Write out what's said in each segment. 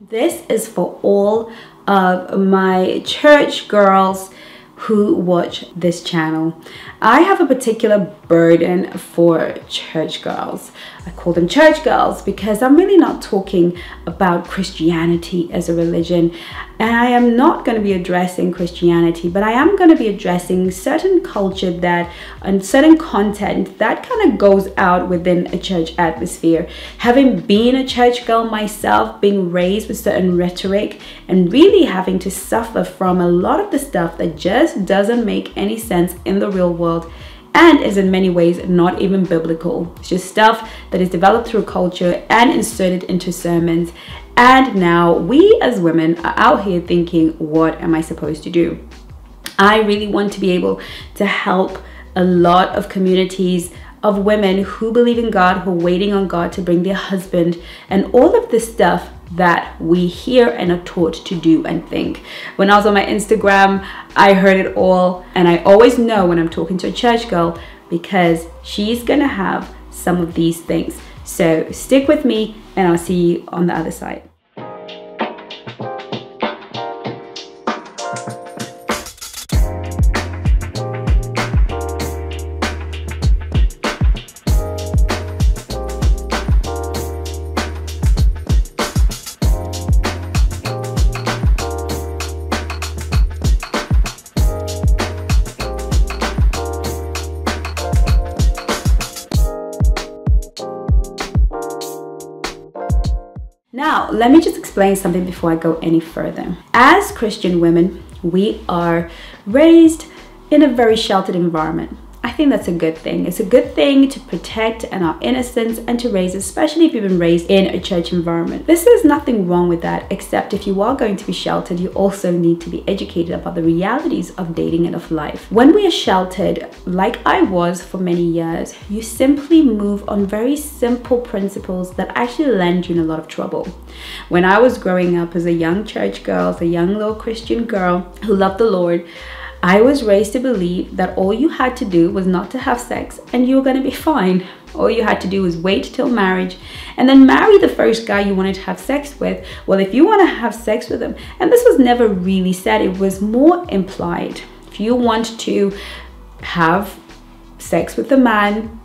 This is for all of my church girls who watch this channel. I have a particular burden for church girls. I call them church girls because I'm really not talking about Christianity as a religion, and I am not going to be addressing Christianity, but I am going to be addressing certain culture that and certain content that kind of goes out within a church atmosphere. Having been a church girl myself, being raised with certain rhetoric and really having to suffer from a lot of the stuff that just doesn't make any sense in the real world and is in many ways not even biblical. It's just stuff that is developed through culture and inserted into sermons. And now we as women are out here thinking, what am I supposed to do? I really want to be able to help a lot of communities of women who believe in God, who are waiting on God to bring their husband, and all of this stuff that we hear and are taught to do and think. When I was on my Instagram, I heard it all, and I always know when I'm talking to a church girl because she's gonna have some of these things. So stick with me and I'll see you on the other side. Now, let me just explain something before I go any further. As Christian women, we are raised in a very sheltered environment. I think that's a good thing. It's a good thing to protect our innocence and to raise, especially if you've been raised in a church environment. There's nothing wrong with that, except if you are going to be sheltered, you also need to be educated about the realities of dating and of life. When we are sheltered, like I was for many years, you simply move on very simple principles that actually land you in a lot of trouble. When I was growing up as a young church girl, as a young little Christian girl who loved the Lord, I was raised to believe that all you had to do was not to have sex and you were going to be fine. All you had to do was wait till marriage and then marry the first guy you wanted to have sex with. Well, if you want to have sex with him, and this was never really said, it was more implied. If you want to have sex with a man,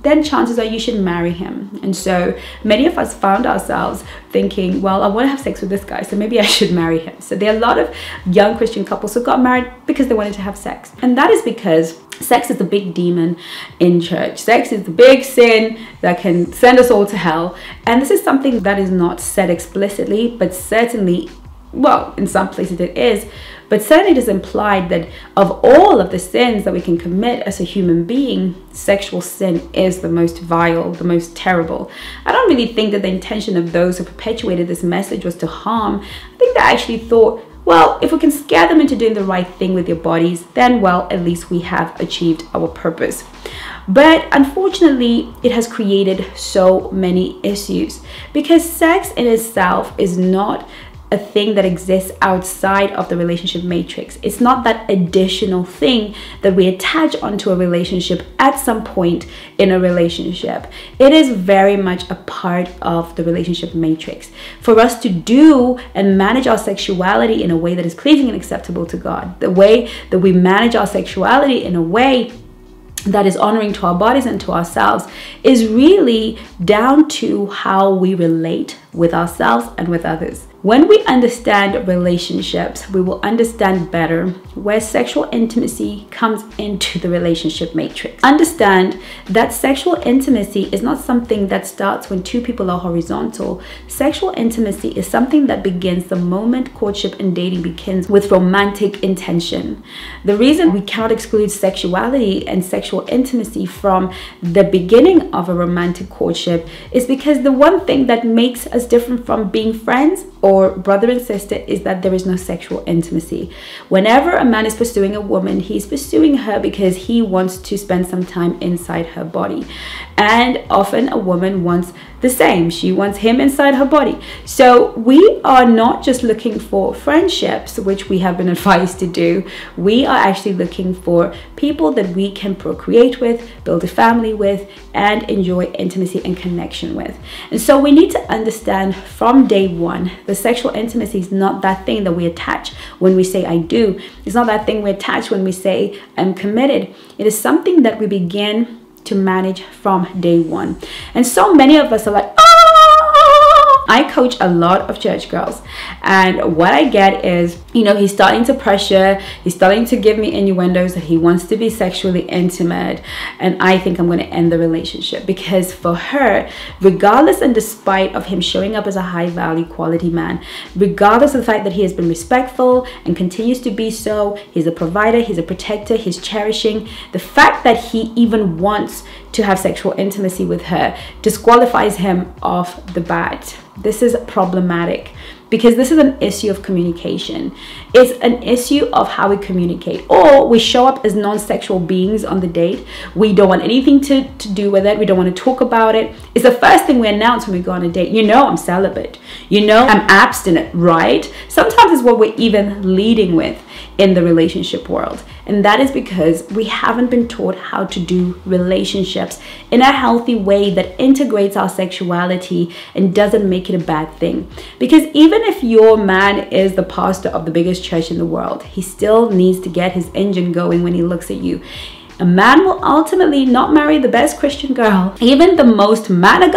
then chances are you should marry him. And so many of us found ourselves thinking, well, I want to have sex with this guy, so maybe I should marry him. So there are a lot of young Christian couples who got married because they wanted to have sex. And that is because sex is the big demon in church. Sex is the big sin that can send us all to hell. And this is something that is not said explicitly, but certainly, well, in some places it is, but certainly it is implied that of all of the sins that we can commit as a human being, sexual sin is the most vile, the most terrible. I don't really think that the intention of those who perpetuated this message was to harm. I think they actually thought, well, if we can scare them into doing the right thing with their bodies, then, well, at least we have achieved our purpose. But unfortunately, it has created so many issues because sex in itself is not a thing that exists outside of the relationship matrix. It's not that additional thing that we attach onto a relationship at some point in a relationship. It is very much a part of the relationship matrix. For us to do and manage our sexuality in a way that is pleasing and acceptable to God, the way that we manage our sexuality in a way that is honoring to our bodies and to ourselves is really down to how we relate with ourselves and with others. When we understand relationships, we will understand better where sexual intimacy comes into the relationship matrix. Understand that sexual intimacy is not something that starts when two people are horizontal. Sexual intimacy is something that begins the moment courtship and dating begins with romantic intention. The reason we cannot exclude sexuality and sexual intimacy from the beginning of a romantic courtship is because the one thing that makes us different from being friends or brother and sister is that there is no sexual intimacy. Whenever a man is pursuing a woman, he's pursuing her because he wants to spend some time inside her body. And often a woman wants the same. She wants him inside her body. So we are not just looking for friendships, which we have been advised to do. We are actually looking for people that we can procreate with, build a family with, and enjoy intimacy and connection with. And so we need to understand from day one, the sexual intimacy is not that thing that we attach when we say I do. It's not that thing we attach when we say I'm committed. It is something that we begin to manage from day one. And so many of us are like, I coach a lot of church girls, and what I get is, you know, he's starting to pressure, he's starting to give me innuendos that he wants to be sexually intimate, and I think I'm going to end the relationship. Because for her, regardless and despite of him showing up as a high value quality man, regardless of the fact that he has been respectful and continues to be so, he's a provider, he's a protector, he's cherishing, the fact that he even wants to have sexual intimacy with her disqualifies him off the bat. This is problematic because this is an issue of communication. It's an issue of how we communicate. Or we show up as non-sexual beings on the date. We don't want anything to do with it. We don't want to talk about it. It's the first thing we announce when we go on a date. You know I'm celibate. You know I'm abstinent, right? Sometimes it's what we're even leading with in the relationship world. And that is because we haven't been taught how to do relationships in a healthy way that integrates our sexuality and doesn't make it a bad thing. Because even if your man is the pastor of the biggest church in the world, he still needs to get his engine going when he looks at you. A man will ultimately not marry the best Christian girl. Even the most man of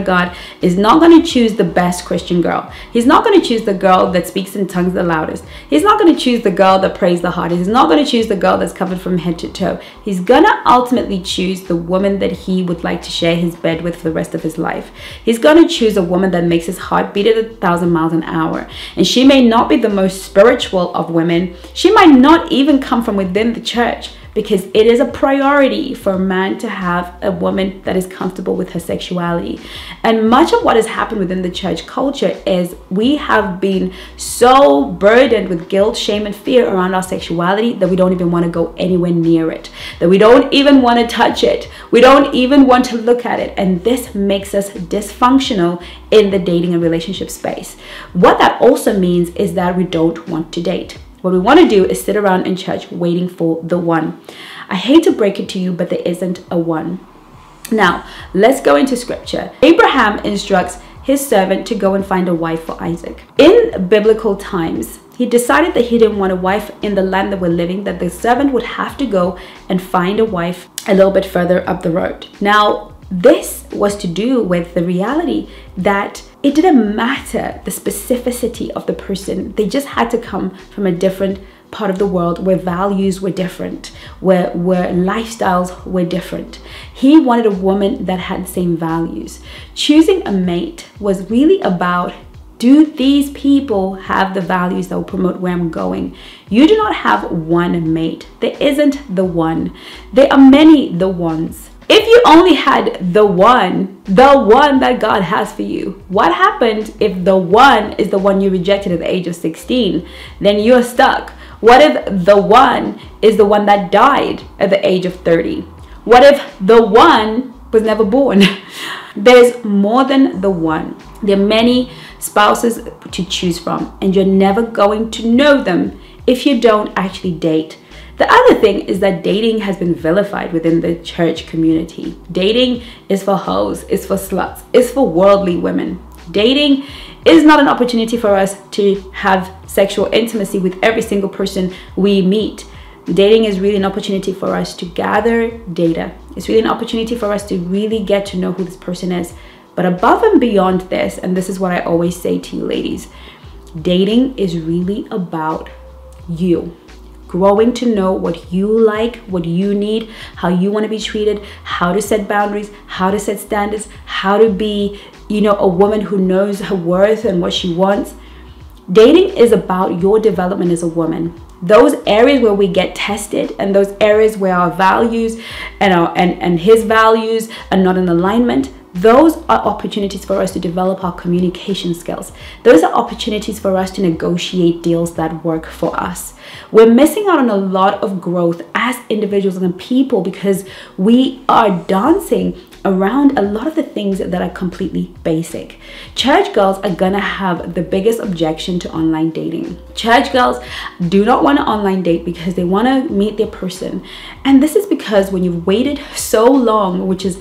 God is not going to choose the best Christian girl. He's not going to choose the girl that speaks in tongues the loudest. He's not going to choose the girl that prays the hardest. He's not going to choose the girl that's covered from head to toe. He's going to ultimately choose the woman that he would like to share his bed with for the rest of his life. He's going to choose a woman that makes his heart beat at 1,000 miles an hour. And she may not be the most spiritual of women. She might not even come from within the church, because it is a priority for a man to have a woman that is comfortable with her sexuality. And much of what has happened within the church culture is we have been so burdened with guilt, shame, and fear around our sexuality that we don't even want to go anywhere near it, that we don't even want to touch it, we don't even want to look at it. And this makes us dysfunctional in the dating and relationship space. What that also means is that we don't want to date. What we want to do is sit around in church waiting for the one. I hate to break it to you, but there isn't a one. Now, let's go into scripture. Abraham instructs his servant to go and find a wife for Isaac. In biblical times, he decided that he didn't want a wife in the land that we're living, that the servant would have to go and find a wife a little bit further up the road. Now, this was to do with the reality that it didn't matter the specificity of the person. They just had to come from a different part of the world where values were different, where lifestyles were different. He wanted a woman that had the same values. Choosing a mate was really about, do these people have the values that will promote where I'm going? You do not have one mate. There isn't the one. There are many the ones. If you only had the one that God has for you, what happened if the one is the one you rejected at the age of 16? Then you're stuck. What if the one is the one that died at the age of 30? What if the one was never born? There's more than the one. There are many spouses to choose from, and you're never going to know them if you don't actually date. The other thing is that dating has been vilified within the church community. Dating is for hoes, it's for sluts, it's for worldly women. Dating is not an opportunity for us to have sexual intimacy with every single person we meet. Dating is really an opportunity for us to gather data. It's really an opportunity for us to really get to know who this person is. But above and beyond this, and this is what I always say to you ladies, dating is really about you. Growing to know what you like, what you need, how you want to be treated, how to set boundaries, how to set standards, how to be, a woman who knows her worth and what she wants. Dating is about your development as a woman. Those areas where we get tested and those areas where our values and his values are not in alignment, those are opportunities for us to develop our communication skills. Those are opportunities for us to negotiate deals that work for us. We're missing out on a lot of growth as individuals and people because we are dancing around a lot of the things that are completely basic. Church girls are gonna have the biggest objection to online dating. Church girls do not want to online date because they want to meet their person. And this is because when you've waited so long, which is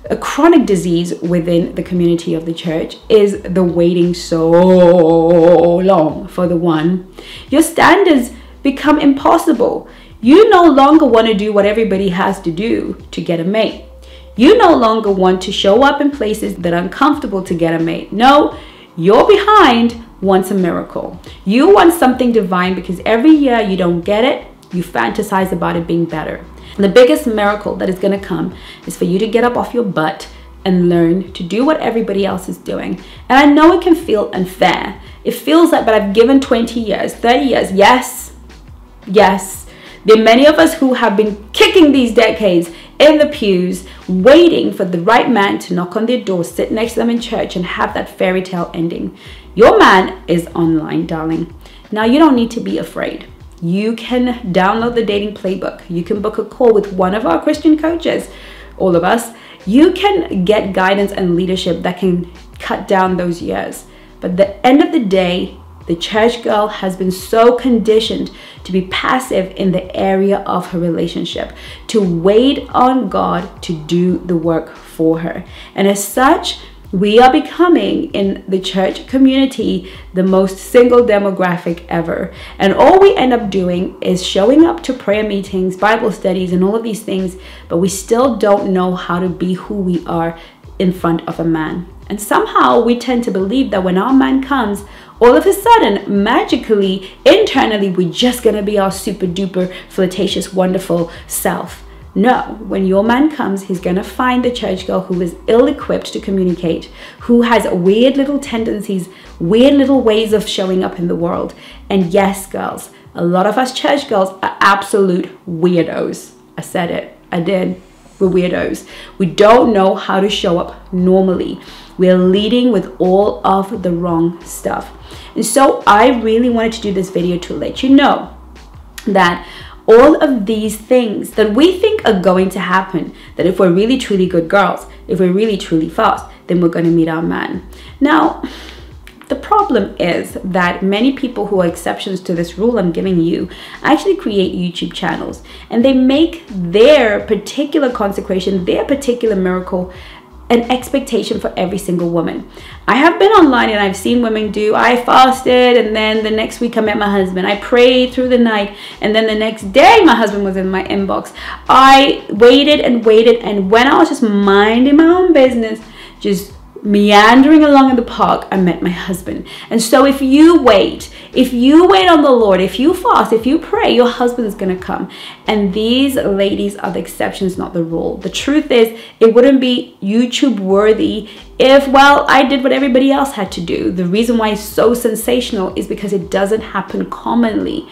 a chronic disease within the community of the church, is the waiting so long for the one, your standards become impossible. You no longer want to do what everybody has to do to get a mate. You no longer want to show up in places that are uncomfortable to get a mate. No, your behind wants a miracle. You want something divine because every year you don't get it, you fantasize about it being better. The biggest miracle that is going to come is for you to get up off your butt and learn to do what everybody else is doing. And I know it can feel unfair. It feels like, but I've given 20 years, 30 years. Yes, yes. There are many of us who have been kicking these decades in the pews, waiting for the right man to knock on their door, sit next to them in church, and have that fairy tale ending. Your man is online, darling. Now, you don't need to be afraid. You can download the dating playbook. You can book a call with one of our Christian coaches, all of us. You can get guidance and leadership that can cut down those years. But at the end of the day, the church girl has been so conditioned to be passive in the area of her relationship, to wait on God to do the work for her. And as such, we are becoming in the church community the most single demographic ever. And all we end up doing is showing up to prayer meetings, Bible studies, and all of these things, but we still don't know how to be who we are in front of a man. And somehow we tend to believe that when our man comes, all of a sudden, magically, internally, we're just gonna be our super duper flirtatious, wonderful self. No, when your man comes, he's gonna find the church girl who is ill-equipped to communicate, who has weird little tendencies, weird little ways of showing up in the world. And yes, girls, a lot of us church girls are absolute weirdos. I said it, I did. We're weirdos. We don't know how to show up normally. We're leading with all of the wrong stuff. And so I really wanted to do this video to let you know that all of these things that we think are going to happen, that if we're really truly good girls, if we're really truly fast, then we're going to meet our man. Now, the problem is that many people who are exceptions to this rule I'm giving you actually create YouTube channels, and they make their particular consecration, their particular miracle, an expectation for every single woman. I have been online and I've seen women do, I fasted and then the next week I met my husband. I prayed through the night and then the next day my husband was in my inbox. I waited and waited, and when I was just minding my own business, just meandering along in the park, I met my husband. And so if you wait on the Lord, if you fast, if you pray, your husband is going to come. And these ladies are the exceptions, not the rule. The truth is, it wouldn't be YouTube worthy if, well, I did what everybody else had to do. The reason why it's so sensational is because it doesn't happen commonly.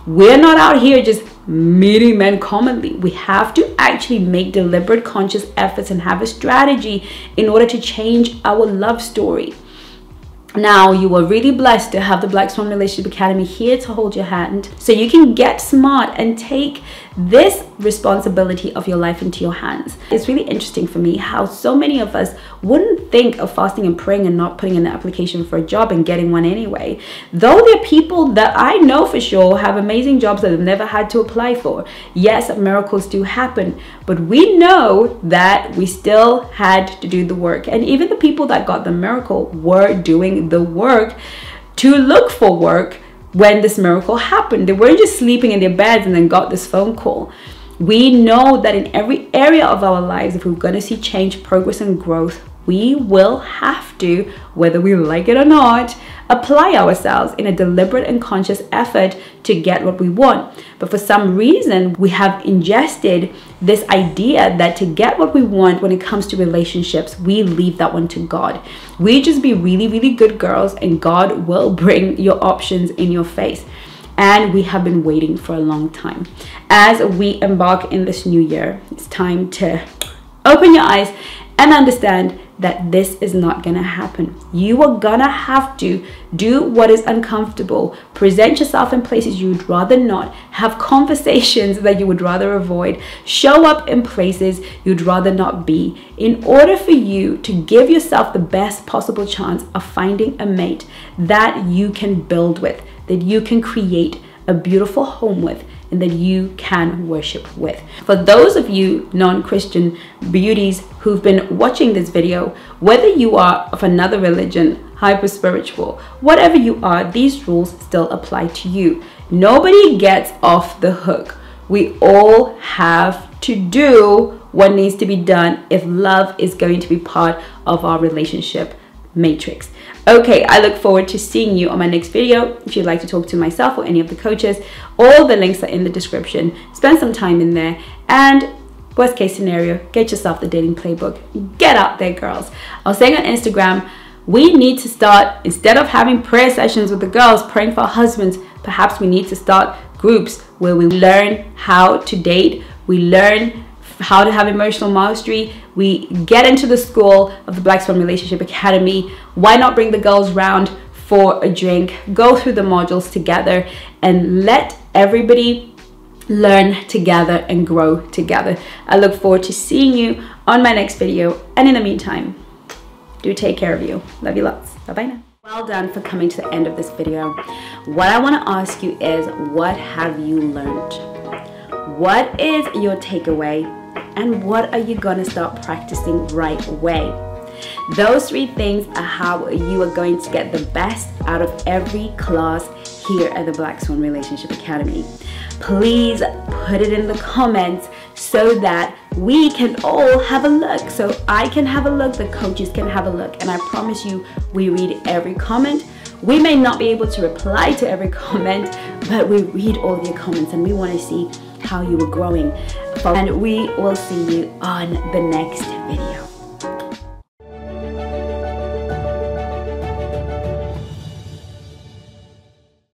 We're not out here just meeting men commonly. We have to actually make deliberate, conscious efforts and have a strategy in order to change our love story. Now, you are really blessed to have the Black Swan Relationship Academy here to hold your hand so you can get smart and take this responsibility of your life into your hands. It's really interesting for me how so many of us wouldn't think of fasting and praying and not putting in an application for a job and getting one anyway. Though there are people that I know for sure have amazing jobs that have never had to apply for. Yes, miracles do happen, but we know that we still had to do the work. And even the people that got the miracle were doing the work to look for work when this miracle happened. They weren't just sleeping in their beds and then got this phone call. We know that in every area of our lives, if we're going to see change, progress, and growth, we will have to, whether we like it or not, apply ourselves in a deliberate and conscious effort to get what we want. But for some reason, we have ingested this idea that to get what we want when it comes to relationships, we leave that one to God. We just be really, really good girls and God will bring your options in your face. And we have been waiting for a long time. As we embark in this new year, it's time to open your eyes and understand that this is not gonna happen. You are gonna have to do what is uncomfortable, present yourself in places you'd rather not, have conversations that you would rather avoid, show up in places you'd rather not be, in order for you to give yourself the best possible chance of finding a mate that you can build with, that you can create a beautiful home with, and that you can worship with. For those of you non-Christian beauties who've been watching this video, whether you are of another religion, hyper spiritual, whatever you are, these rules still apply to you. Nobody gets off the hook. We all have to do what needs to be done if love is going to be part of our relationship matrix. Okay, I look forward to seeing you on my next video. If you'd like to talk to myself or any of the coaches, all the links are in the description. Spend some time in there, and worst case scenario, get yourself the dating playbook. Get out there, girls. I was saying on Instagram, we need to start, instead of having prayer sessions with the girls praying for our husbands, perhaps we need to start groups where we learn how to date, we learn how to have emotional mastery, we get into the school of the Black Swan Relationship Academy. Why not bring the girls round for a drink, go through the modules together, and let everybody learn together and grow together. I look forward to seeing you on my next video, and in the meantime, do take care of you. Love you lots. Bye bye now. Well done for coming to the end of this video. What I want to ask you is, what have you learned? What is your takeaway? And what are you going to start practicing right away? Those three things are how you are going to get the best out of every class here at the Black Swan Relationship Academy. Please put it in the comments so that we can all have a look. So I can have a look, the coaches can have a look, and I promise you, we read every comment. We may not be able to reply to every comment, but we read all of your comments, and we want to see how you are growing. And we will see you on the next video.